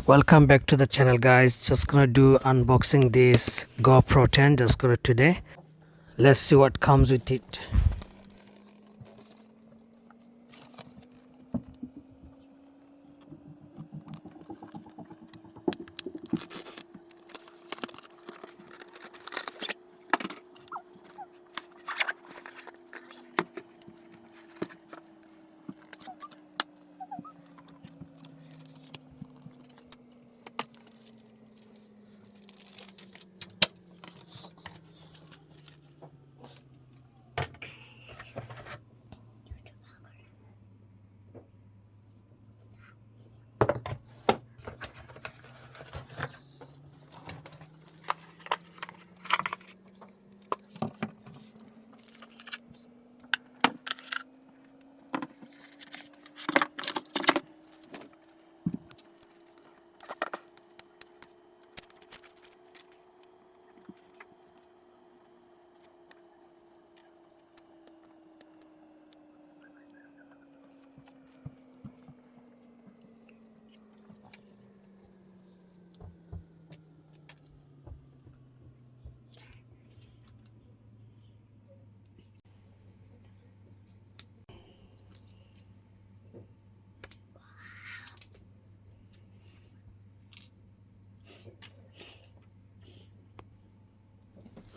Welcome back to the channel, guys. Just gonna do unboxing this GoPro 10. Just got it today. Let's see what comes with it.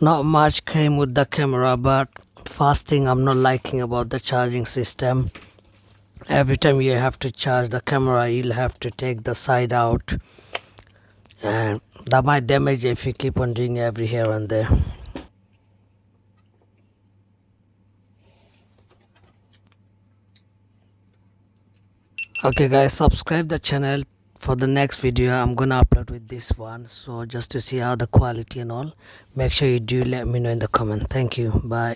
Not much came with the camera, but first thing I'm not liking about the charging system, every time you have to charge the camera, you'll have to take the side out, and that might damage if you keep on doing every here and there. Okay guys, subscribe the channel for the next video I'm gonna upload with this one, so just to see how the quality and all. Make sure you do let me know in the comment. Thank you, bye.